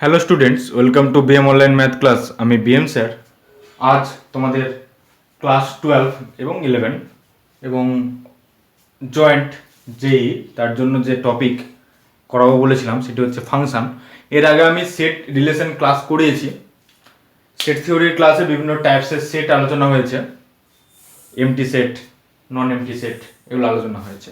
Hello students, welcome to BM online math class. আমি BM sir. আজ তোমাদের class 12 এবং 11 এবং জয়েন্ট যেই তার জন্য যে টপিক করাবো বলেছিলাম সেটি হচ্ছে ফাংশন। এর আগে আমি সেট রিলেশন ক্লাস করিয়েছি। সেট থিওরির ক্লাসে বিভিন্ন টাইপসের সেট আলোচনা হয়েছে, এমটি সেট, নন এমটি সেট, এগুলো আলোচনা হয়েছে।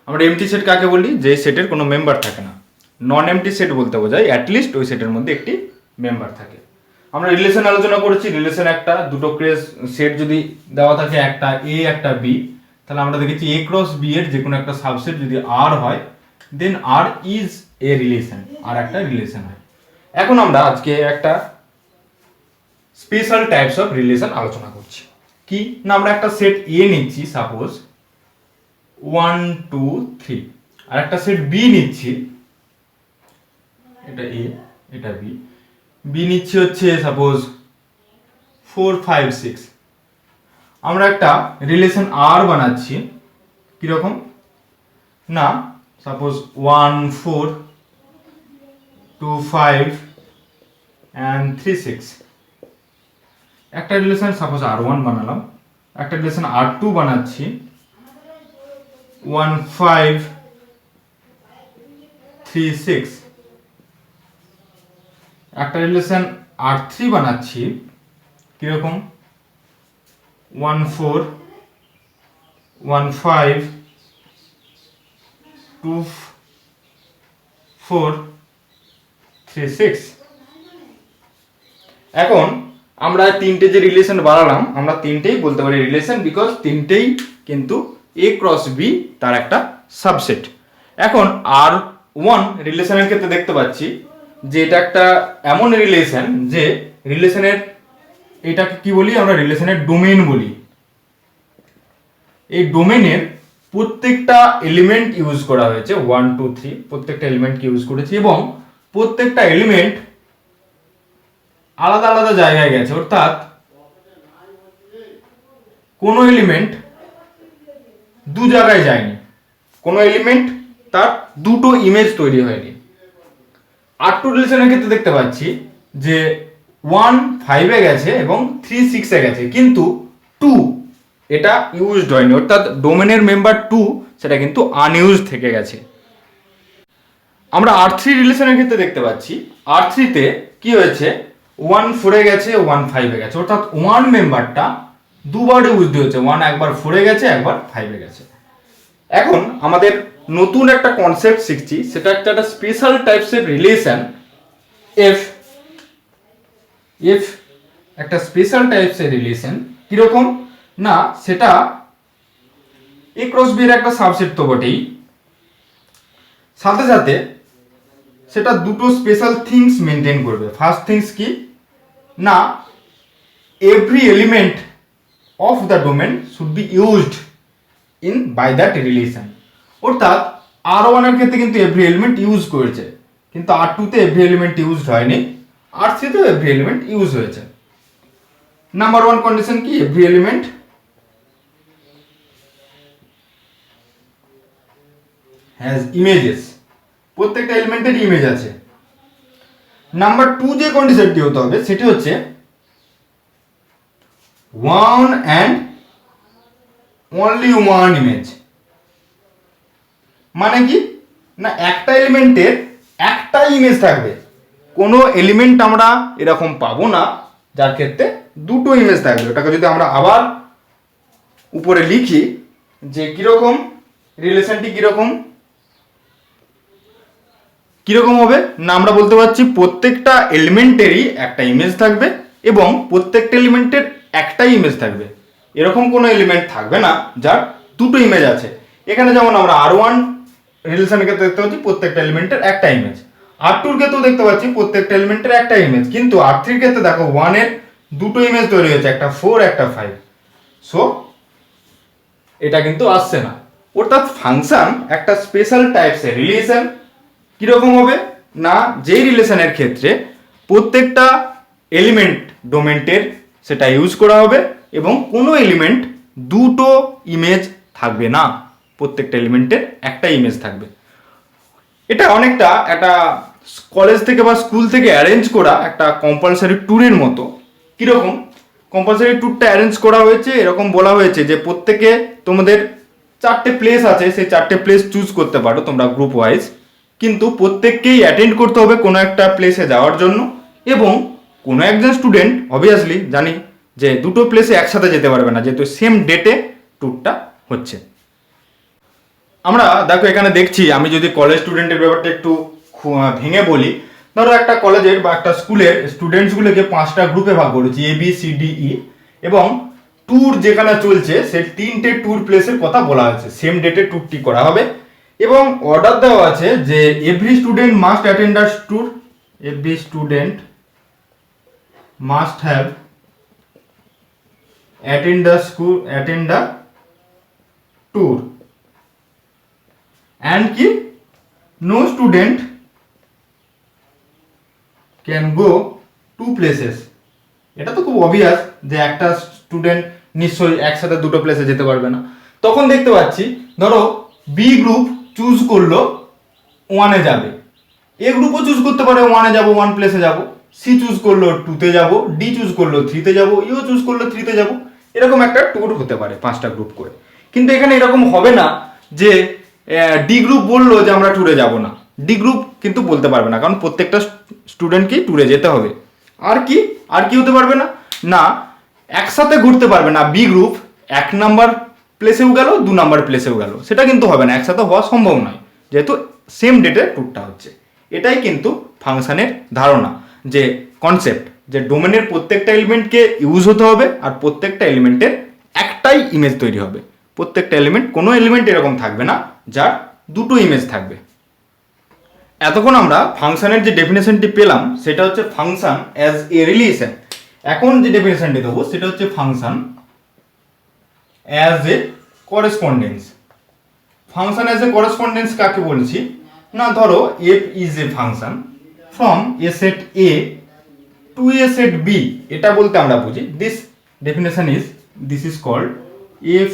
আমরা এমটি সেট কাকে বলি? যে সেটের কোনো মেম্বার থাকে না। নন এমটি সেট বলতে বোঝায় অ্যাটলিস্ট ওই সেটের মধ্যে একটি মেম্বার থাকে। আমরা রিলেশন আলোচনা করেছি। রিলেশন একটা দুটো ক্রেস সেট যদি দেওয়া থাকে, একটা এ একটা বি, তাহলে আমরা দেখেছি এ ক্রস বি এর যে কোনো একটা সাবসেট যদি আর হয়, দেন আর ইজ এ রিলেশন, আর একটা রিলেশন হয়। এখন আমরা আজকে একটা স্পেশাল টাইপস অফ রিলেশন আলোচনা করছি। কি না, আমরা একটা সেট এ নিচ্ছি, সাপোজ 1 2 3, আর একটা সেট বি নিচ্ছি, এটা এ এটা বি, বি নিচ্ছি হচ্ছে সাপোজ 4 5 6। আমরা একটা রিলেশন আর বানাচ্ছি, কিরকম না, সাপোজ 1 4 2 5 and 3 6। একটা রিলেশন সাপোজ আর1 বানালাম, একটা রিলেশন আর2 বানাচ্ছি 1 5 3 6। একটা রিলেশন আর3 বানাচ্ছি, কিরকম 1 4 1 5 2 4 3 6। এখন আমরা তিনটে যে রিলেশন বানালাম, আমরা তিনটেই বলতে পারি রিলেশন, বিকজ তিনটেই কিন্তু এ ক্রস বি তার একটা সাবসেট। এখন আর ওয়ান রিলেশনের ক্ষেত্রে দেখতে পাচ্ছি যে এটা একটা এমন রিলেশন যে রিলেশনের, এটাকে কি বলি আমরা, রিলেশনের ডোমেইন বলি। এই ডোমেইনের প্রত্যেকটা এলিমেন্ট ইউজ করা হয়েছে, 1 2 3 প্রত্যেকটা এলিমেন্টকে ইউজ করেছি, এবং প্রত্যেকটা এলিমেন্ট আলাদা আলাদা জায়গায় গেছে। অর্থাৎ কোনো এলিমেন্ট দু জায়গায় যায়নি, কোনো এলিমেন্ট তার দুটো ইমেজ তৈরি হয়নি। আর টু রিলেশনের ক্ষেত্রে দেখতে পাচ্ছি যে 1 5 এ গেছে এবং 3 6 এ গেছে, কিন্তু 2 এটা ইউজড হয়নি, অর্থাৎ ডোমেনের মেম্বার 2 সেটা কিন্তু আনইউজড থেকে গেছে। আমরা আর3 রিলেশনের ক্ষেত্রে দেখতে পাচ্ছি আর3 তে কি হয়েছে, 1 4 এ গেছে 1 5 এ গেছে, অর্থাৎ 1 মেম্বারটা দুবার ইউজড হয়েছে, 1 একবার 4 এ গেছে একবার 5 এ গেছে। এখন আমাদের নতুন একটা কনসেপ্ট শিখছি, সেটা একটা স্পেশাল টাইপসের রিলেশন। এফ এফ একটা স্পেশাল টাইপসের রিলেশন, কিরকম না, সেটা এ ক্রস বি এর একটা সাবসেট তো বটেই, সাথে সাথে সেটা দুটো স্পেশাল থিংস মেনটেন করবে। ফার্স্ট থিংস কি না, every element of the domain should be used in by that relation. অর্থাৎ আর ওয়ানের ক্ষেত্রে কিন্তু এভরি এলিমেন্ট ইউজ করেছে, কিন্তু আর টুতে এভরি এলিমেন্ট ইউজড হয়নি, আর থ্রিতেও এভরি এলিমেন্ট ইউজ হয়েছে। নাম্বার ওয়ান কন্ডিশন কি, এভরি এলিমেন্ট হ্যাজ ইমেজেস, প্রত্যেকটা এলিমেন্টের ইমেজ আছে। নাম্বার টু যে কন্ডিশনটি হতে হবে সেটি হচ্ছে one and only one image. মানে কি না, একটা এলিমেন্টের একটা ইমেজ থাকবে, কোনো এলিমেন্ট আমরা এরকম পাবো না যার ক্ষেত্রে দুটো ইমেজ থাকবে। ওটাকে যদি আমরা আবার উপরে লিখি যে কিরকম রিলেশনটি কিরকম কিরকম হবে না, আমরা বলতে পারছি প্রত্যেকটা এলিমেন্টেরই একটা ইমেজ থাকবে এবং প্রত্যেকটা এলিমেন্টের একটাই ইমেজ থাকবে। এরকম কোনো এলিমেন্ট থাকবে না যার দুটো ইমেজ আছে। এখানে যেমন আমরা আর ওয়ান রিলেশনের ক্ষেত্রে দেখতে পাচ্ছি প্রত্যেকটা এলিমেন্টের একটা ইমেজ, আর টুর ক্ষেত্রেও দেখতে পাচ্ছি প্রত্যেকটা এলিমেন্টের একটা ইমেজ, কিন্তু আর থ্রির ক্ষেত্রে দেখো ওয়ানের দুটো ইমেজ তৈরি হয়েছে, একটা 4 একটা 5। সো এটা কিন্তু আসছে না। অর্থাৎ ফাংশন একটা স্পেশাল টাইপসের রিলেশন। কিরকম হবে না, যেই রিলেশনের ক্ষেত্রে প্রত্যেকটা এলিমেন্ট ডোমেন্টের সেটা ইউজ করা হবে এবং কোনো এলিমেন্ট দুটো ইমেজ থাকবে না, প্রত্যেকটা এলিমেন্টের একটা ইমেজ থাকবে। এটা অনেকটা একটা কলেজ থেকে বা স্কুল থেকে অ্যারেঞ্জ করা একটা কম্পালসারি ট্যুরের মতো। কীরকম কম্পালসারি ট্যুরটা অ্যারেঞ্জ করা হয়েছে, এরকম বলা হয়েছে যে প্রত্যেকে তোমাদের 4টে প্লেস আছে, সেই 4টে প্লেস চুজ করতে পারো তোমরা গ্রুপ ওয়াইজ, কিন্তু প্রত্যেককেই অ্যাটেন্ড করতে হবে কোনো একটা প্লেসে যাওয়ার জন্য, এবং কোনো একজন স্টুডেন্ট অবভিয়াসলি জানি যে দুটো প্লেসে একসাথে যেতে পারবে না, যেহেতু সেম ডেটে ট্যুরটা হচ্ছে। আমরা দেখো এখানে দেখছি, আমি যদি কলেজ স্টুডেন্টের ব্যাপারটা একটু ভেঙে বলি, ধরো একটা কলেজের বা একটা স্কুলের স্টুডেন্টসগুলোকে 5টা গ্রুপে ভাগ করেছি, ABCDE, এবং ট্যুর যেখানে চলছে সে 3টে ট্যুর প্লেসের কথা বলা হয়েছে, সেম ডেটে ট্যুরটি করা হবে, এবং অর্ডার দেওয়া আছে যে every student must attend a tour, every student must have attend a tour, and কি no student can go two places। এটা তো খুব অবভিয়াস যে একটা স্টুডেন্ট নিশ্চয়ই একসাথে দুটো প্লেসে যেতে পারবে না। তখন দেখতে পাচ্ছি ধরো বি গ্রুপ চুজ করলো 1-এ যাবে, এ গ্রুপও চুজ করতে পারে 1-এ যাবো, 1 প্লেসে যাবো, সি চুজ করলো 2-তে যাবো, ডি চুজ করলো 3-তে যাবো, ইও চুজ করলো 3-তে যাবো। এরকম একটা ট্যুর হতে পারে 5টা গ্রুপ করে। কিন্তু এখানে এরকম হবে না যে ডি গ্রুপ বললো যে আমরা ট্যুরে যাব না, ডি গ্রুপ কিন্তু বলতে পারবে না, কারণ প্রত্যেকটা স্টুডেন্টকেই ট্যুরে যেতে হবে। আর কি হতে পারবে না, না একসাথে ঘুরতে পারবে না বি গ্রুপ, 1 নাম্বার প্লেসেও গেল, 2 নাম্বার প্লেসেও গেল, সেটা কিন্তু হবে না, একসাথে হওয়া সম্ভব নয়, যেহেতু সেম ডেটে ট্যুরটা হচ্ছে। এটাই কিন্তু ফাংশনের ধারণা, যে কনসেপ্ট, যে ডোমেনের প্রত্যেকটা এলিমেন্টকে ইউজ হতে হবে, আর প্রত্যেকটা এলিমেন্টের একটাই ইমেজ তৈরি হবে। প্রত্যেকটা এলিমেন্ট, কোনো এলিমেন্ট এরকম থাকবে না যার দুটো ইমেজ থাকবে। এতক্ষণ আমরা ফাংশনের যে ডেফিনেশনটি পেলাম সেটা হচ্ছে ফাংশন অ্যাজ এ রিলেশন। এখন যে ডেফিনেশনটি দেবো সেটা হচ্ছে function as a correspondence. Function as a correspondence কাকে বলছি না, ধরো F is a function from a set A to a set B, এটা বলতে আমরা বুঝি, this definition is, this is called F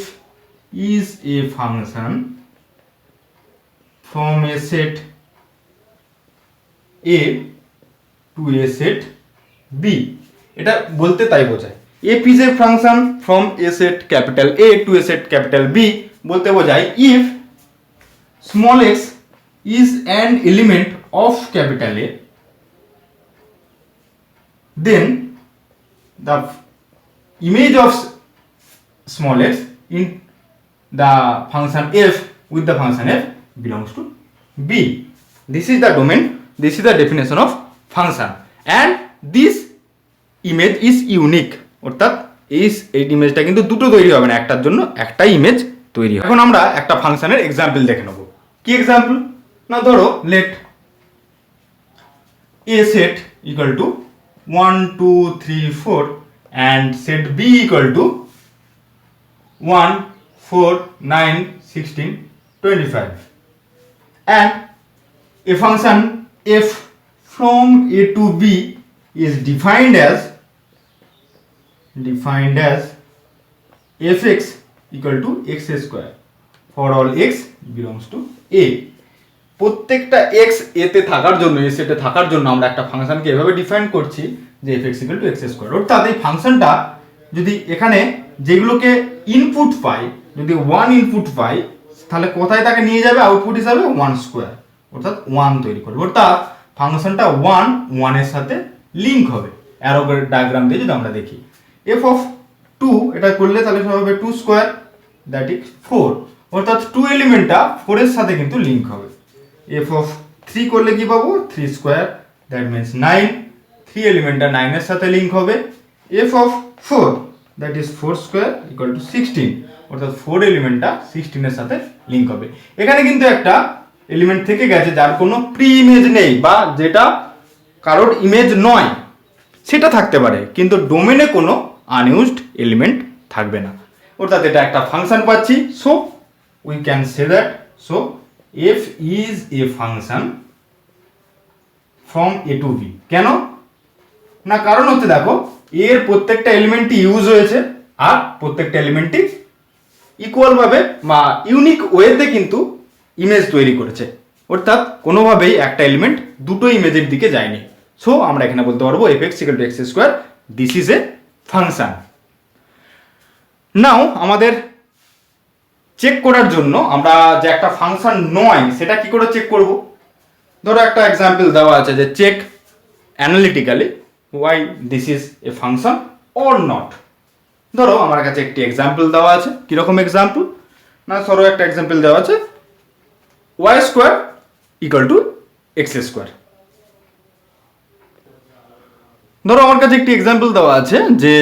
is a function from a set A to a set B. এটা বলতে তাই বোঝায়। F is a function from a set capital A to a set capital B বলতে বোঝায় if small x is an element of capital A, then the image of small x in the function f with the function f belongs to B. This is the domain, this is the definition of function, and this image is unique, অর্থাৎ এই ইমেজটা কিন্তু দুটো তৈরি হবে না, একটার জন্য একটাই ইমেজ তৈরি হবে। এখন আমরা একটা ফাংশনের এক্সাম্পল দেখে নেব। কি এক্সাম্পল না, ধরো late a set equal to 1 2 3 4 and set b equal to 1 4 9 16 25, and a function f from a to b is defined as fx equal to x square for all x belongs to a। প্রত্যেকটা x এতে থাকার জন্য, এ সেটে থাকার জন্য আমরা একটা ফাংশনকে এভাবে ডিফাইন করছি যে fx equal to x square। অর্থাৎ এই ফাংশনটা যদি এখানে যেগুলোকে ইনপুট পাই, যদি 1 ইনপুট পাই, তাহলে কোথায় তাকে নিয়ে যাবে আউটপুট হিসাবে 1 স্কোয়ার, অর্থাৎ 1 তৈরি করবে। অর্থাৎ ফাংশনটা 1 এর সাথে লিঙ্ক হবে। অ্যারো ডায়াগ্রাম দিয়ে যদি আমরা দেখি f of 2 এটা করলে তাহলে হবে 2 স্কোয়ার, দ্যাট ইজ 4, অর্থাৎ 2 এলিমেন্টটা 4 এর সাথে কিন্তু লিঙ্ক হবে। f of 3 করলে কি পাবো 3 স্কোয়ার, দ্যাট মিন্স 9, 3 এলিমেন্টটা 9 এর সাথে লিঙ্ক হবে। f of 4 that is 4 square equal two 16, অর্থাৎ 4 এলিমেন্টটা 16 এর সাথে লিঙ্ক হবে। এখানে কিন্তু একটা এলিমেন্ট থেকে গেছে যার কোনো প্রি ইমেজ নেই, বা যেটা কারোর ইমেজ নয়, সেটা থাকতে পারে, কিন্তু ডোমেনে কোনো আনইউজড এলিমেন্ট থাকবে না। অর্থাৎ এটা একটা ফাংশন পাচ্ছি, so we can say that so f is a function from a to b। কেন না, কারণ হচ্ছে দেখো এর প্রত্যেকটা এলিমেন্টই ইউজ হয়েছে, আর প্রত্যেকটা এলিমেন্টই ইকুয়াল ভাবে বা ইউনিক ওয়েতে কিন্তু ইমেজ তৈরি করেছে। অর্থাৎ কোনোভাবেই একটা এলিমেন্ট দুটো ইমেজের দিকে যায়নি। সো আমরা এখানে বলতে পারবো fx equal to x square, this is a function. Now আমাদের চেক করার জন্য আমরা যে একটা ফাংশন নয় সেটা কি করে চেক করব। ধরো একটা এক্সাম্পল দেওয়া আছে যে check analytically why this is a function or not. ধরো আমার কাছে একটি এক্সাম্পল দেওয়া আছে, কিরকম এক্সাম্পল না, ধরো একটা এক্সাম্পল দেওয়া আছে Y square equal to X square. ধরো আমার কাছে একটি এক্সাম্পল দেওয়া আছে যে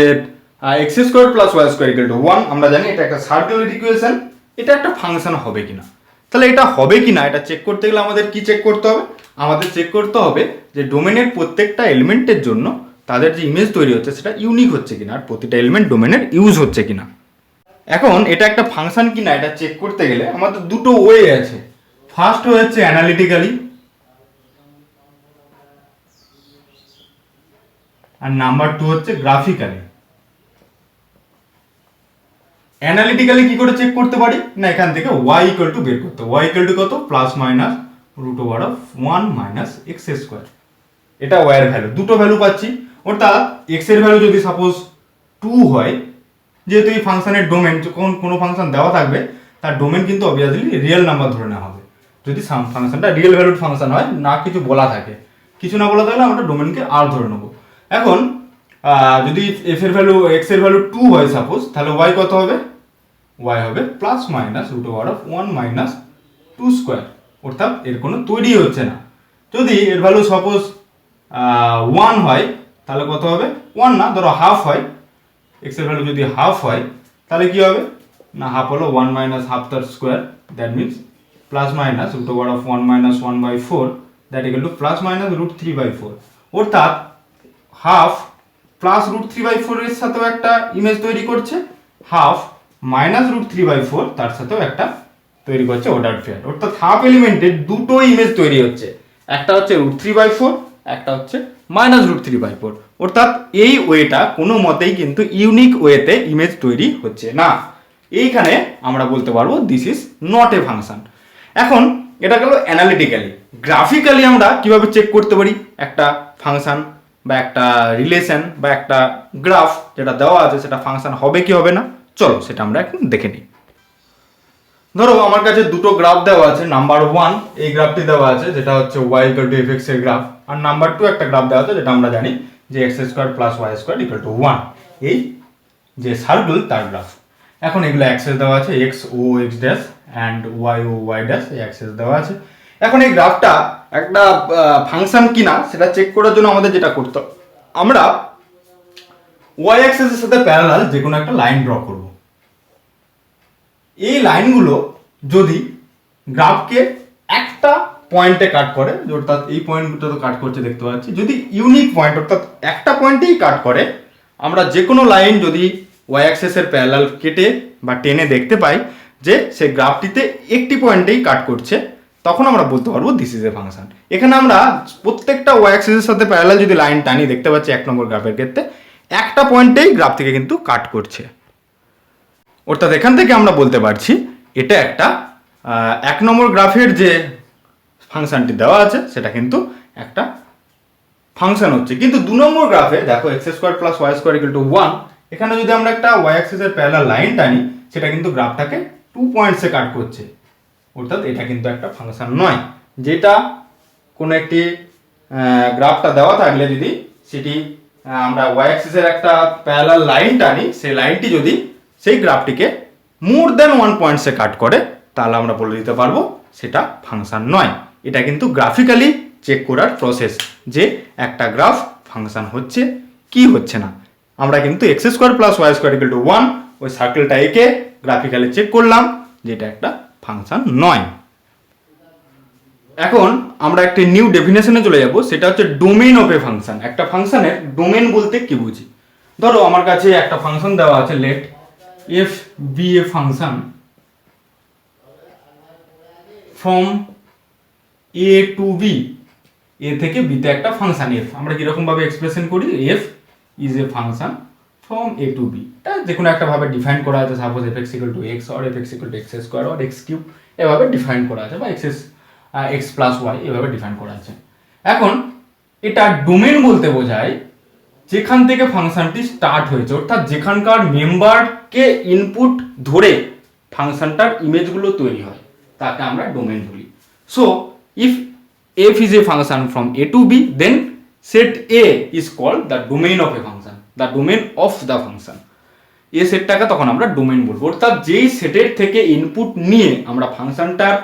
X square plus Y square equal to 1। আমরা জানি এটা একটা সার্কুলার ইকুয়েশন, এটা একটা ফাংশন হবে কিনা। তাহলে এটা হবে কিনা এটা চেক করতে গেলে আমাদের কি চেক করতে হবে, আমাদের চেক করতে হবে যে ডোমেনের প্রত্যেকটা এলিমেন্টের জন্য তাদের যে ইমেজ তৈরি হচ্ছে সেটা ইউনিক হচ্ছে কিনা, আর প্রতিটা এলিমেন্ট ডোমেনের ইউজ হচ্ছে কিনা। এখন এটা একটা ফাংশন কিনা এটা চেক করতে গেলে আমাদের দুটো ওয়ে আছে। ফার্স্ট ওয়ে হচ্ছে অ্যানালিটিক্যালি, আর নাম্বার 2 হচ্ছে গ্রাফিক্যালি। অ্যানালিটিক্যালি কি করে চেক করতে পারি না, এখান থেকে y ইকুয়াল টু বের করতে, y ইকুয়াল টু কত, plus minus root over of 1 minus X square. এটা y এর ভ্যালু, দুটো ভ্যালু পাচ্ছি। অর্থাৎ x এর ভ্যালু যদি সাপোজ 2 হয়, যেহেতু এই ফাংশনের ডোমেন যখন কোনো ফাংশন দেওয়া থাকবে তার ডোমেন কিন্তু অবভিয়াসলি রিয়েল নাম্বার ধরে নেওয়া হবে। যদি ফাংশনটা রিয়েল ভ্যালুড ফাংশন হয়, না কিছু বলা থাকে, কিছু না বলা থাকলে আমরা ডোমেনকে আর ধরে নেবো। এখন যদি এফ এর ভ্যালু এক্স এর ভ্যালু 2 হয় সাপোজ, তাহলে y কত হবে, y হবে plus minus root over of 1 minus 2 square. অর্থাৎ এর কোনো তৈরি হচ্ছে না। যদি এর ভ্যালু সাপোজ 1 হয় তাহলে কত হবে, 1 না, ধরো হাফ হয়, এক্স এর ভ্যালু যদি হাফ হয় তাহলে কি হবে না, হাফ হলো 1 মাইনাস হাফ তার square, that means plus minus root over of 1 minus 1/4 that equal to plus minus root 3/4। অর্থাৎ হাফ প্লাস রুট 3/4 এর সাথেও একটা ইমেজ তৈরি করছে, হাফ মাইনাস রুট 3/4 তার সাথেও একটা তৈরি করছে অর্ডার পেয়ার। অর্থাৎ হাফ এলিমেন্টের দুটো ইমেজ তৈরি হচ্ছে, একটা হচ্ছে রুট 3/4, একটা হচ্ছে মাইনাস রুট 3/4। অর্থাৎ এই ওয়েটা কোনো মতেই কিন্তু ইউনিক ওয়েতে ইমেজ তৈরি হচ্ছে না। এইখানে আমরা বলতে পারবো this is not a function. এখন এটা গেল অ্যানালিটিক্যালি। গ্রাফিক্যালি আমরা কিভাবে চেক করতে পারি একটা ফাংশন বা একটা রিলেশন বা একটা গ্রাফ যেটা দেওয়া আছে সেটা ফাংশন হবে কি হবে না, চলো সেটা আমরা এখন দেখে নিই। ধরো আমার কাছে দুটো গ্রাফ দেওয়া আছে, নাম্বার 1 এই গ্রাফটি দেওয়া আছে যেটা হচ্ছে y ইকুয়াল টু fx এর গ্রাফ, আর নাম্বার 2 একটা গ্রাফ দেওয়া আছে যেটা আমরা জানি যে x square plus y square equal to 1, এই যে সার্কেল তার গ্রাফ। এখন এগুলো অ্যাক্সেস দেওয়া আছে x ও x ড্যাশ এন্ড y ও y ড্যাশ, এই অ্যাক্সেস দেওয়া আছে। এখন এই গ্রাফটা একটা ফাংশন কিনা সেটা চেক করার জন্য আমাদের যেটা করতে হবে, আমরা y অ্যাক্সেসের সাথে প্যারালাল যে কোনো একটা লাইন ড্র করব। এই লাইনগুলো যদি গ্রাফকে একটা পয়েন্টে কাট করে, অর্থাৎ এই পয়েন্টগুলো তো কাট করছে দেখতে পাচ্ছি, যদি ইউনিক পয়েন্ট অর্থাৎ একটা পয়েন্টেই কাট করে, আমরা যে কোনো লাইন যদি ওয়াই অ্যাক্সেসের প্যারালাল কেটে বা টেনে দেখতে পাই যে সে গ্রাফটিতে একটি পয়েন্টেই কাট করছে, তখন আমরা বলতে পারবো দিস ইজ এ ফাংশন। এখানে আমরা প্রত্যেকটা ওয়াই অ্যাক্সেসের সাথে প্যারালাল যদি লাইন টানি দেখতে পাচ্ছি 1 নম্বর গ্রাফের ক্ষেত্রে একটা পয়েন্টেই গ্রাফ থেকে কিন্তু কাট করছে। অর্থাৎ এখান থেকে আমরা বলতে পারছি এটা একটা 1 নম্বর গ্রাফের যে ফাংশনটি দেওয়া আছে সেটা কিন্তু একটা ফাংশন হচ্ছে। কিন্তু 2 নম্বর গ্রাফে দেখো X square plus Y square equal to 1, এখানে যদি আমরা একটা ওয়াই অ্যাক্সিসের প্যারালাল লাইন টানি সেটা কিন্তু গ্রাফটাকে 2 পয়েন্টসে কাট করছে। অর্থাৎ এটা কিন্তু একটা ফাংশন নয়। যেটা কোনো একটি গ্রাফটা দেওয়া থাকলে যদি সেটি আমরা ওয়াই অ্যাক্সিসের একটা প্যারালাল লাইন টানি, সেই লাইনটি যদি সেই গ্রাফটিকে মোর দ্যান 1 পয়েন্টসে কাট করে তাহলে আমরা বলে দিতে পারবো সেটা ফাংশন নয়। এটা কিন্তু গ্রাফিক্যালি চেক করার প্রসেস যে একটা গ্রাফ ফাংশন হচ্ছে কি হচ্ছে না। আমরা কিন্তু X square plus Y square equal to 1 ওই সার্কেলটা এঁকে গ্রাফিক্যালি চেক করলাম যে এটা একটা ফাংশন নয়। এখন আমরা একটা নিউ ডেফিনেশনে চলে যাব, সেটা হচ্ছে ডোমেইন অফ এ ফাংশন। একটা ফাংশনের ডোমেইন বলতে কি বুঝি? ধরো আমার কাছে একটা ফাংশন দেওয়া আছে, let f be a function from A to B, A থেকে বিতে একটা ফাংশন এফ। আমরা কিরকম ভাবে এক্সপ্রেশন করি, F is a function from A to B. এটা যে কোনো একটা ভাবে ডিফাইন করা আছে, suppose F X equal to X or F X equal to X square or X cube, এভাবে ডিফাইন করা আছে, বা এক্স এক্স প্লাস ওয়াই এভাবে ডিফাইন করা আছে। এখন এটা ডোমেন বলতে বোঝায় যেখান থেকে ফাংশনটি স্টার্ট হয়েছে, অর্থাৎ যেখানকার মেম্বারকে ইনপুট ধরে ফাংশনটার ইমেজগুলো তৈরি হয় তাকে আমরা ডোমেন বলি। So if f is a function from a to b, then set a is called the domain of a function, the domain of the function. এই সেটটাকে তখন আমরা ডোমেন বলবো, অর্থাৎ যেই সেটের থেকে ইনপুট নিয়ে আমরা ফাংশনটার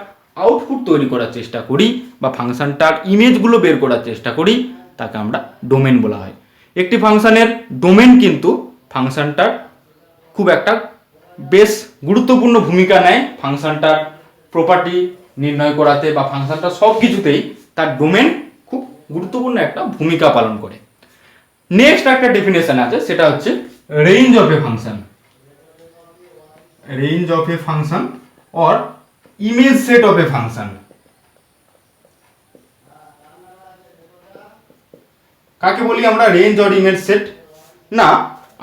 আউটপুট তৈরি করার চেষ্টা করি বা ফাংশনটার ইমেজগুলো বের করার চেষ্টা করি তাকে আমরা ডোমেন বলা হয়। একটি ফাংশনের ডোমেন কিন্তু ফাংশনটার খুব একটা বেশ গুরুত্বপূর্ণ ভূমিকা নেয় ফাংশনটার প্রপার্টি নির্ণয় করাতে বা ফাংশনটা সব কিছুতেই তার ডোমেন খুব গুরুত্বপূর্ণ একটা ভূমিকা পালন করে। নেক্সট একটা ডেফিনেশন আছে, সেটা হচ্ছে range of A function. Range of A function or image set of A function. কাকে বলি আমরা রেঞ্জ অর ইমেজ সেট? না,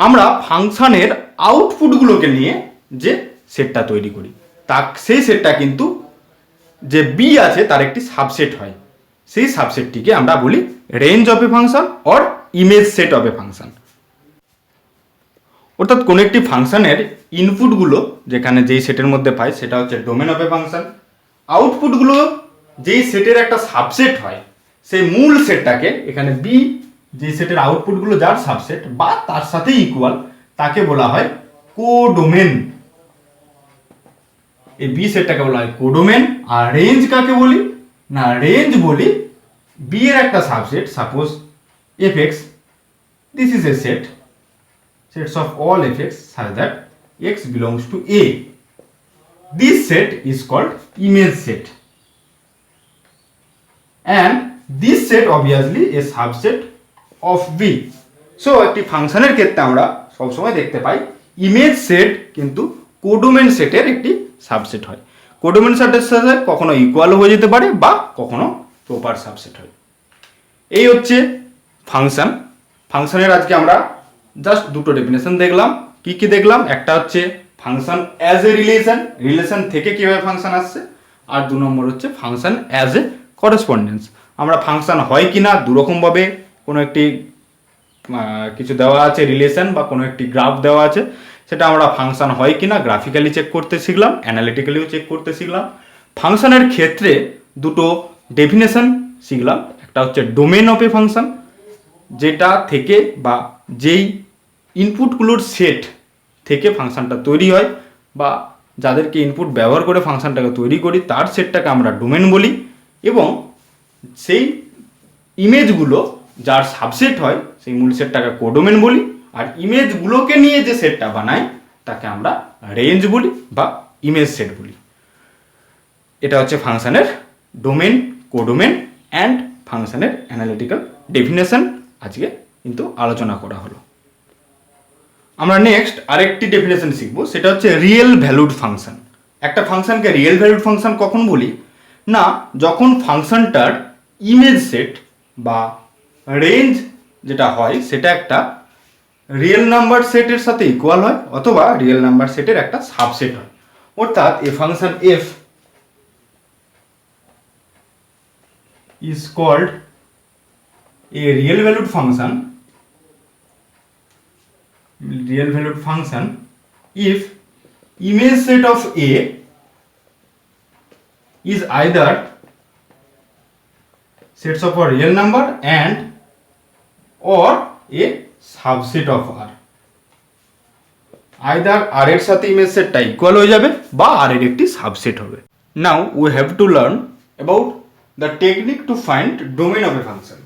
আমরা ফাংশনের আউটপুটগুলোকে নিয়ে যে সেটটা তৈরি করি সেই সেটটা কিন্তু যে বি আছে তার একটি সাবসেট হয়, সেই সাবসেটটিকে আমরা বলি range of A function or image set of A function. অর্থাৎ কোনো একটি ফাংশনের ইনপুটগুলো যেখানে যেই সেটের মধ্যে পাই সেটা হচ্ছে ডোমেন অফ এ ফাংশন, আউটপুটগুলো যেই সেটের একটা সাবসেট হয় সেই মূল সেটটাকে, এখানে বি যে সেটের আউটপুটগুলো যার সাবসেট বা তার সাথে ইকুয়াল তাকে বলা হয় কোডোমেন। এই বি সেটটাকে বলা হয় কোডোমেন। আর রেঞ্জ কাকে বলি? না, রেঞ্জ বলি বি এর একটা subset, suppose fx, this is a set, sets of all fx such that x belongs to a. This set is called image set, and this set obviously a subset of b. So একটি ফাংশনের ক্ষেত্রে আমরা সবসময় দেখতে পাই image set কিন্তু codomain সেটের একটি subset হয়। কোডোমেন সেটের সাথে কখনো ইকুয়াল হয়ে যেতে পারে বা কখনো প্রপার সাবসেট হয়। এই হচ্ছে ফাংশন। ফাংশনের আজকে আমরা জাস্ট দুটো ডেফিনেশন দেখলাম। কি কি দেখলাম? একটা হচ্ছে ফাংশন অ্যাজ এ রিলেশন থেকে কিভাবে ফাংশন আসছে, আর 2 নম্বর হচ্ছে ফাংশন অ্যাজ এ করেসপন্ডেন্স। আমরা ফাংশন হয় কিনা দুরকমভাবে, কোনো একটি কিছু দেওয়া আছে রিলেশন বা কোনো একটি গ্রাফ দেওয়া আছে, সেটা আমরা ফাংশন হয় কিনা গ্রাফিক্যালি চেক করতে শিখলাম, অ্যানালিটিক্যালিও চেক করতে শিখলাম। ফাংশনের ক্ষেত্রে দুটো ডেফিনেশন শিখলাম, একটা হচ্ছে ডোমেন অফ এ ফাংশন, যেটা থেকে বা যেই ইনপুটগুলোর সেট থেকে ফাংশনটা তৈরি হয় বা যাদেরকে ইনপুট ব্যবহার করে ফাংশনটাকে তৈরি করি তার সেটটাকে আমরা ডোমেন বলি, এবং সেই ইমেজগুলো যার সাবসেট হয় সেই মূল সেটটাকে কোডোমেন বলি, আর ইমেজগুলোকে নিয়ে যে সেটটা বানাই তাকে আমরা রেঞ্জ বলি বা ইমেজ সেট বলি। এটা হচ্ছে ফাংশনের ডোমেন, কোডোমেন অ্যান্ড ফাংশনের অ্যানালিটিক্যাল ডেফিনেশন আজকে কিন্তু আলোচনা করা হলো। আমরা নেক্সট আরেকটি ডেফিনেশন শিখব, সেটা হচ্ছে রিয়েল ভ্যালুড ফাংশন। একটা ফাংশনকে রিয়েল ভ্যালুড ফাংশন কখন বলি? না, যখন ফাংশনটার ইমেজ সেট বা রেঞ্জ যেটা হয় সেটা একটা রিয়েল নাম্বার সেটের সাথে ইকুয়াল হয় অথবা রিয়েল নাম্বার সেটের একটা সাবসেট হয়। অর্থাৎ a function f is called a real valued function if image set of A is either sets of a real number and or a subset of R. either R এর সাথে image সেটটা equal হয়ে যাবে বা R এর একটি subset হবে। Now we have to learn about the technique to find domain of a function.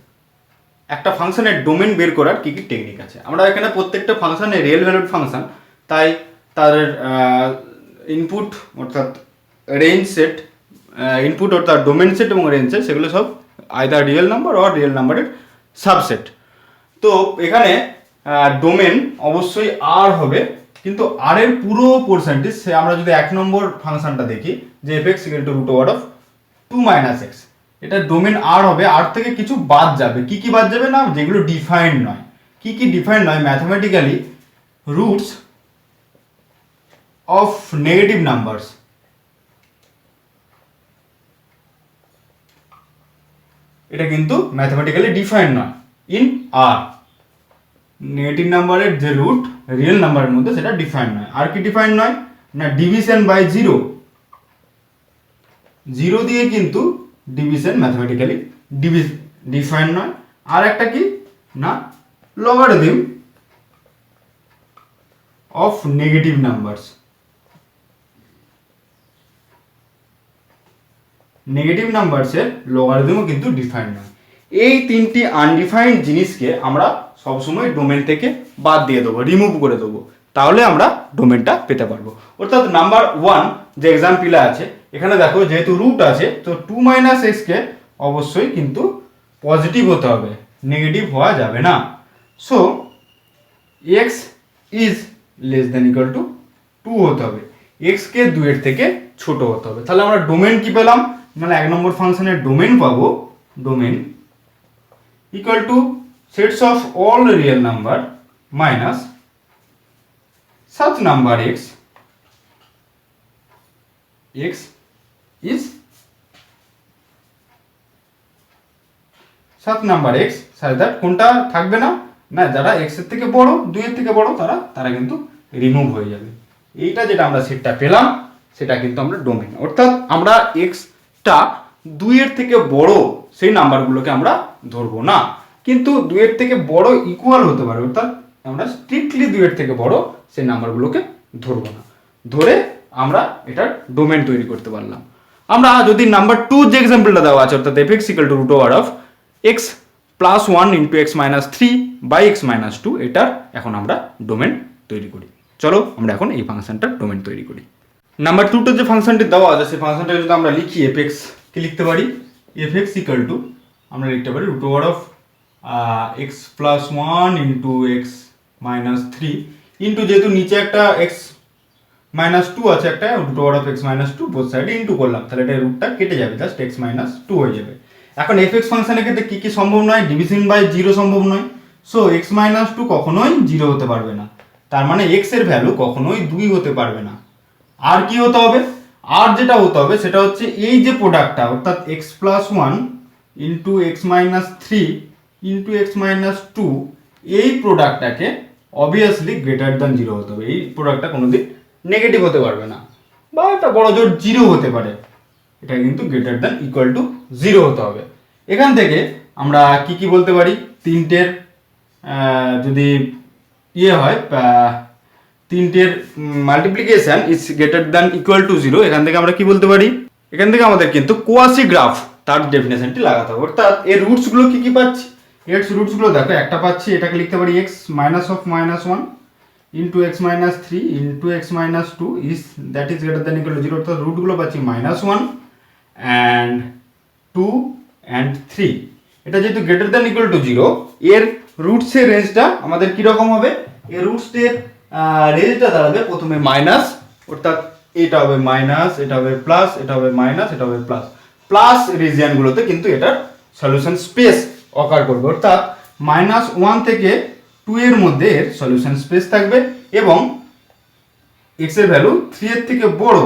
একটা ফাংশনের ডোমেন বের করার কি কি টেকনিক আছে। আমরা এখানে প্রত্যেকটা ফাংশনে রিয়েল ভ্যালুড ফাংশন, তাই তাদের ইনপুট অর্থাৎ রেঞ্জ সেট, ইনপুট অর্থাৎ ডোমেন সেট এবং রেঞ্জ সেট সেগুলো সব either real number or real নাম্বারের সাবসেট। তো এখানে ডোমেন অবশ্যই আর হবে, কিন্তু আর এর পুরো পার্সেন্টেজ আমরা যদি 1 নম্বর ফাংশনটা দেখি যে f(x) √2 - x, এটা ডোমেন আর হবে। আর থেকে কিছু বাদ যাবে, কি কি বাদ যাবে? না, যেগুলো ডিফাইন্ড নয়। কি কি ডিফাইন্ড নয়? Mathematically roots of negative numbers, এটা কিন্তু ম্যাথমেটিক্যালি ডিফাইন্ড নয় ইন আর। নেগেটিভ নাম্বারের যে রুট রিয়েল নাম্বারের মধ্যে সেটা ডিফাইন্ড নয়। আর কি ডিফাইন্ড নয় না ডিভিশন বাই জিরো, জিরো দিয়ে কিন্তু ডিভিশন ম্যাথমেটিক্যালি ডিফাইন্ড নয়। আর একটা কি না logarithm of negative numbers, negative নাম্বারসের লগারিদমও কিন্তু ডিফাইন্ড নয়। এই তিনটি আনডিফাইন্ড জিনিসকে আমরা সবসময় ডোমেন থেকে বাদ দিয়ে দেবো, রিমুভ করে দেবো, তাহলে আমরা ডোমেনটা পেতে পারবো। অর্থাৎ নাম্বার 1 যে এক্সাম্পলে আছে এখানে দেখো যেহেতু রুট আছে তো 2 - x-কে অবশ্যই কিন্তু পজিটিভ হতে হবে, নেগেটিভ হওয়া যাবে না। So x is less than equal to 2 হতে হবে, x কে 2 এর থেকে ছোট হতে হবে। তাহলে আমরা ডোমেন কি পেলাম, মানে 1 নম্বর ফাংশনের ডোমেন পাবো, domain equal to sets of all real number minus such number x is such number x such that কোনটা থাকবে না, না যারা x এর থেকে বড় 2 এর থেকে বড় তারা কিন্তু রিমুভ হয়ে যাবে। এইটা যেটা আমরা সেটটা পেলাম সেটা কিন্তু আমরা ডোমেন, অর্থাৎ আমরা x টা 2 এর থেকে বড় সেই নাম্বারগুলোকে আমরা ধরবো না, কিন্তু 2 এর থেকে বড় ইকুয়াল হতে পারে, অর্থাৎ আমরা স্ট্রিক্টলি 2 এর থেকে বড় সেই নাম্বারগুলোকে ধরবো না, ধরে আমরা এটার ডোমেন তৈরি করতে পারলাম। আমরা যদি নাম্বার 2 যে এক্সাম্পলটা দেওয়া আছে অর্থাৎ f = √x + 1 × x - 3 / x - 2 এটার এখন আমরা ডোমেন তৈরি করি। চলো আমরা এখন এই ফাংশনটার ডোমেন তৈরি করি। নাম্বার 2টা যে ফাংশনটি দেওয়া আছে সেই ফাংশনটা যদি আমরা লিখি fx কি লিখতে পারি, fx = আমরা লিখতে পারি √x + 1 × x - 3 ইন্টু যেহেতু নিচে একটা x - 2 আছে একটা √x - 2 বোথ সাইডে ইন্টু করলাম, তাহলে এটা রুটটা কেটে যাবে, জাস্ট x - 2 হয়ে যাবে। এখন fx ফাংশনের ক্ষেত্রে কি কি সম্ভব নয়, ডিভিশন বাই 0 সম্ভব নয়। সো x - 2 কখনোই 0 হতে পারবে না, তার মানে x এর ভ্যালু কখনোই 2 হতে পারবে না। আর কি হতে হবে, আর যেটা হতে হবে সেটা হচ্ছে এই যে প্রোডাক্টটা অর্থাৎ x + 1 × x - 3 × x - 2 এই প্রোডাক্টটাকে অবভিয়াসলি গ্রেটার দ্যান 0 হতে হবে। এই প্রোডাক্টটা কোনোদিন নেগেটিভ হতে পারবে না, বা এটা বড় জোর 0 হতে পারে, এটা কিন্তু গ্রেটার দ্যান ইকুয়াল টু 0 হতে হবে। এখান থেকে আমরা কি কি বলতে পারি, তিনটের যদি হয় তিনটের multiplication is greater than equal to 0, এখান থেকে আমরা কি বলতে পারি, এখান থেকে আমাদের কিন্তু কোয়াসি গ্রাফ তার ডেফিনেশনটি লাগাতে হবে। অর্থাৎ এর রুটসগুলো কি কি পাচ্ছি, এর রুটসগুলো দেখো একটা পাচ্ছি, এটাকে লিখতে পারি x - (1) × x - 3 × x - 2 is that is greater than equal to 0, অর্থাৎ রুটগুলো পাচ্ছি -1 and 2 and 3। এটা যেহেতু গ্রেটার দ্যান ইকুয়াল টু 0, এর রুটসের রেঞ্জটা আমাদের কি রকম হবে, এর রুটসের রেঞ্জটা দাঁড়াবে প্রথমে মাইনাস, অর্থাৎ এটা হবে মাইনাস, এটা হবে প্লাস, এটা হবে মাইনাস, এটা হবে প্লাস, প্লাস রিজিয়নগুলোতে কিন্তু এটার সলিউশন স্পেস অকার করবে, অর্থাৎ -1 থেকে 2 এর মধ্যে এর সলিউশন স্পেস থাকবে এবং x এর ভ্যালু 3 এর থেকে বড়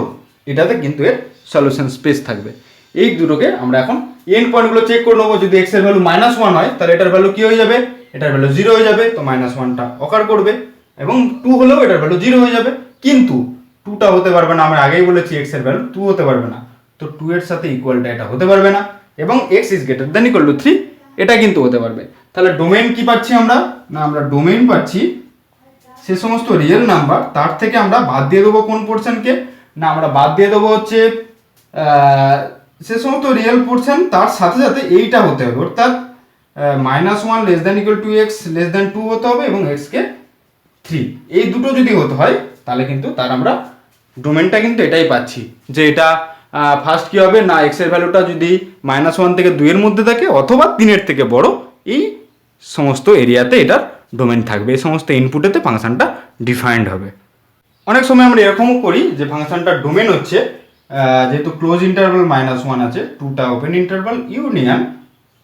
এটাতে কিন্তু এর সলিউশন স্পেস থাকবে। এই দুটোকে আমরা এখন এন্ড পয়েন্টগুলো চেক করে নেবো। যদি x এর ভ্যালু -1 হয় তাহলে এটার ভ্যালু কি হয়ে যাবে, এটার ভ্যালু 0 হয়ে যাবে, তো -1টা অকার করবে, এবং 2 হলেও এটার ভ্যালু 0 হয়ে যাবে, কিন্তু 2টা হতে পারবে না, আমরা আগেই বলেছি x এর ভ্যালু 2 হতে পারবে না, তো 2 এর সাথে ইকুয়ালটা এটা হতে পারবে না, এবং x is greater than equal to 3 এটা কিন্তু হতে পারবে। তাহলে ডোমেন কি পাচ্ছি আমরা, না আমরা ডোমেন পাচ্ছি সে সমস্ত রিয়েল নাম্বার, তার থেকে আমরা বাদ দিয়ে দেবো কোন পোর্শনকে, না আমরা বাদ দিয়ে দেবো হচ্ছে সে সমস্ত রিয়েল পোর্শন তার সাথে সাথে এইটা হতে হবে, অর্থাৎ -1 less than equal to x less than 2 হতে হবে এবং x কে 3, এই দুটো যদি হতে হয় তাহলে কিন্তু তার আমরা ডোমেনটা কিন্তু এটাই পাচ্ছি, যে এটা ফার্স্ট কি হবে না x এর ভ্যালুটা যদি -1 থেকে 2 এর মধ্যে থাকে অথবা 3 এর থেকে বড়, এই সমস্ত এরিয়াতে এটার ডোমেন থাকবে, এই সমস্ত ইনপুটেতে ফাংশনটা ডিফাইন্ড হবে। অনেক সময় আমরা এরকমও করি যে ফাংশনটার ডোমেন হচ্ছে যেহেতু ক্লোজ ইন্টারভাল -1 আছে, 2টা ওপেন ইন্টারভাল ইউনিয়ন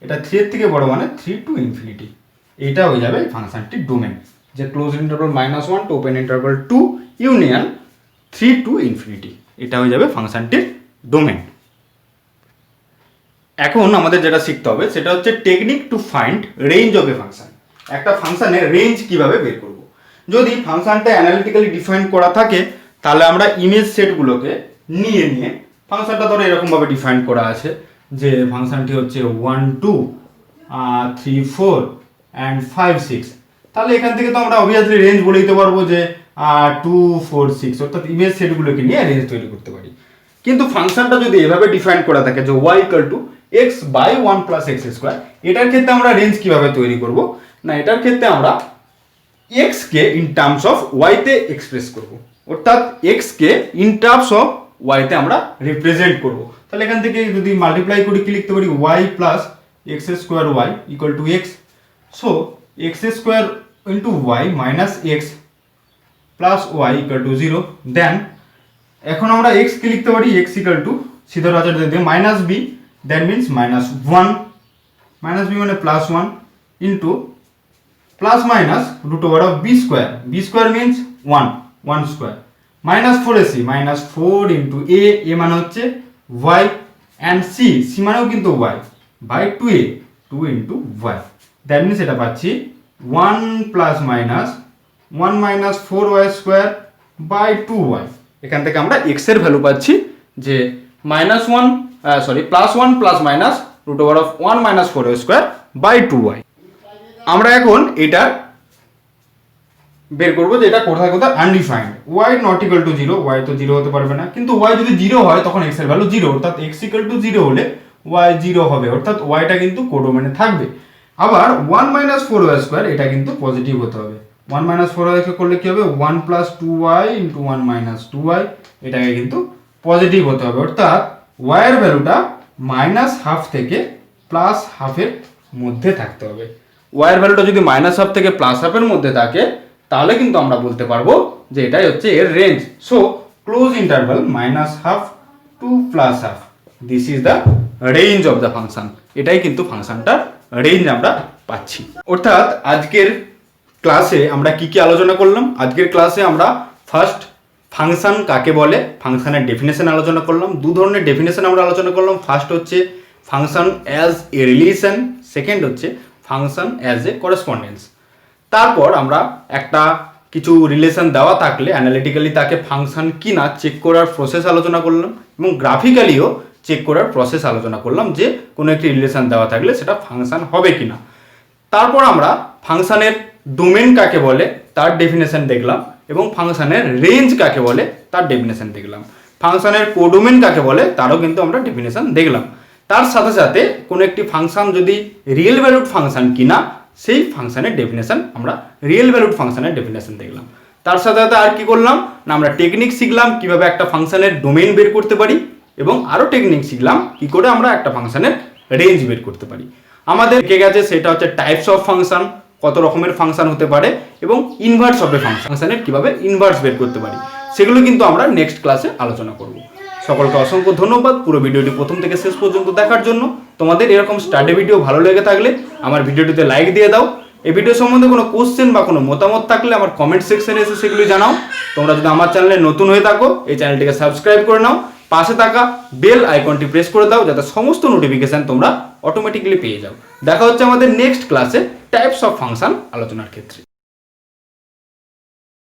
এটা 3 এর থেকে বড় মানে 3 to ইনফিনিটি, এইটা হয়ে যাবে ফাংশনটির ডোমেন, যে close interval -1 to open interval 2 union 3 to infinity, এটা হয়ে যাবে ফাংশনটির ডোমেন। এখন আমাদের যেটা শিখতে হবে সেটা হচ্ছে technique to find range of A function. একটা ফাংশনের রেঞ্জ কিভাবে বের করব। যদি ফাংশনটা অ্যানালিটিক্যালি ডিফাইন করা থাকে তাহলে আমরা ইমেজ সেটগুলোকে নিয়ে ফাংশনটা ধরো এরকমভাবে ডিফাইন করা আছে যে ফাংশনটি হচ্ছে 1 2 3 4 অ্যান্ড 5 6। তাহলে এখান থেকে তো আমরা অবভিয়াসলি রেঞ্জ বলে দিতে পারবো যে 2 4 6, অর্থাৎ ইমেজ সেটগুলোকে নিয়ে রেঞ্জ তৈরি করতে পারি। কিন্তু ফাংশনটা যদি এভাবে ডিফাইন করা থাকে যে y equal to x by 1 plus X square, এটার ক্ষেত্রে আমরা রেঞ্জ কিভাবে তৈরি করব না, এটার ক্ষেত্রে আমরা x K in terms of y তে এক্সপ্রেস করব, অর্থাৎ x K in terms of y তে আমরা রিপ্রেজেন্ট করব। তাহলে এখান থেকে যদি মাল্টিপ্লাই করি কি লিখতে পারি y plus X square y equal to x। So x square into y minus x plus y equal to 0। দেন এখন আমরা x কে লিখতে পারি x ইকুয়াল টু সিধা রাজার দিয়ে minus b, that means minus 1, minus b মানে plus 1 into plus minus root over of b square, b square means 1 square, minus 4ac minus 4 into a মানে হচ্ছে y অ্যান্ড c মানেও কিন্তু y by 2a 2 into y। That means এটা পাচ্ছি 1 plus minus 1 minus 4y square by 2y। এখান থেকে আমরা x এর ভ্যালু পাচ্ছি যে minus 1 plus 1 plus minus root over of 1 minus 4y square by 2y। আমরা এখন এটা বের করবো যে এটা কোথায় undefined, y not equal to 0, y তো 0 হতে পারবে না, কিন্তু y যদি 0 হয় তখন x এর ভ্যালু 0, অর্থাৎ x ইকুয়াল টু 0 হলে y 0 হবে, অর্থাৎ yটা কিন্তু কোডোমেনে থাকবে। আবার 1 মাইনাস 4y স্কোয়ার এটা কিন্তু পজিটিভ হতে হবে। 1 মাইনাস 4y করলে কি হবে 1 plus 2y into 1 minus 2y, এটাকে কিন্তু পজিটিভ হতে হবে, অর্থাৎ y এর ভ্যালুটা মাইনাস হাফ থেকে প্লাস হাফের মধ্যে থাকতে হবে। y এর ভ্যালুটা যদি মাইনাস হাফ থেকে প্লাস হাফের মধ্যে থাকে তাহলে কিন্তু আমরা বলতে পারবো যে এটাই হচ্ছে এর range. So close interval minus half to plus half, this is the range of the function. এটাই কিন্তু ফাংশনটার রেঞ্জ আমরা পাচ্ছি। অর্থাৎ আজকের ক্লাসে আমরা কি কি আলোচনা করলাম, আজকের ক্লাসে আমরা ফার্স্ট ফাংশন কাকে বলে ফাংশনের ডেফিনেশন আলোচনা করলাম। দু ধরনের ডেফিনেশন আমরা আলোচনা করলাম, ফার্স্ট হচ্ছে function as a relation, second হচ্ছে ফাংশন অ্যাজ এ করেসপন্ডেন্স। তারপর আমরা একটা কিছু রিলেশন দেওয়া থাকলে অ্যানালিটিক্যালি তাকে ফাংশন কি না চেক করার প্রসেস আলোচনা করলাম, এবং গ্রাফিক্যালিও চেক করার প্রসেস আলোচনা করলাম যে কোনো একটি রিলেশন দেওয়া থাকলে সেটা ফাংশন হবে কিনা। তারপর আমরা ফাংশনের ডোমেন কাকে বলে তার ডেফিনেশন দেখলাম, এবং ফাংশনের রেঞ্জ কাকে বলে তার ডেফিনেশন দেখলাম। ফাংশনের কোডোমেন কাকে বলে তারও কিন্তু আমরা ডেফিনেশন দেখলাম। তার সাথে সাথে কোনো একটি ফাংশন যদি রিয়েল ভ্যালুড ফাংশন কিনা সেই ফাংশনের ডেফিনেশন আমরা রিয়েল ভ্যালুড ফাংশনের ডেফিনেশন দেখলাম। তার সাথে সাথে আর কি করলাম না, আমরা টেকনিক শিখলাম কিভাবে একটা ফাংশনের ডোমেইন বের করতে পারি, এবং আরও টেকনিক শিখলাম কি করে আমরা একটা ফাংশনের রেঞ্জ বের করতে পারি। আমাদের কে গেছে সেটা হচ্ছে টাইপস অফ ফাংশন, কত রকমের ফাংশন হতে পারে, এবং ইনভার্স অফ এ ফাংশনের কিভাবে ইনভার্স বের করতে পারি, সেগুলো কিন্তু আমরা নেক্সট ক্লাসে আলোচনা করব। সকলকে অসংখ্য ধন্যবাদ পুরো ভিডিওটি প্রথম থেকে শেষ পর্যন্ত দেখার জন্য। তোমাদের এরকম স্টাডি ভিডিও ভালো লেগে থাকলে আমার ভিডিওটিতে লাইক দিয়ে দাও। এই ভিডিও সম্বন্ধে কোনো কোশ্চেন বা কোনো মতামত থাকলে আমার কমেন্ট সেকশনে এসে সেগুলি জানাও। তোমরা যদি আমার চ্যানেলে নতুন হয়ে থাকো এই চ্যানেলটিকে সাবস্ক্রাইব করে নাও, পাশে থাকা বেল আইকনটি প্রেস করে দাও যাতে সমস্ত নোটিফিকেশন তোমরা অটোমেটিক্যালি পেয়ে যাও। দেখা হচ্ছে আমাদের নেক্সট ক্লাসে টাইপস অফ ফাংশন আলোচনার ক্ষেত্রে।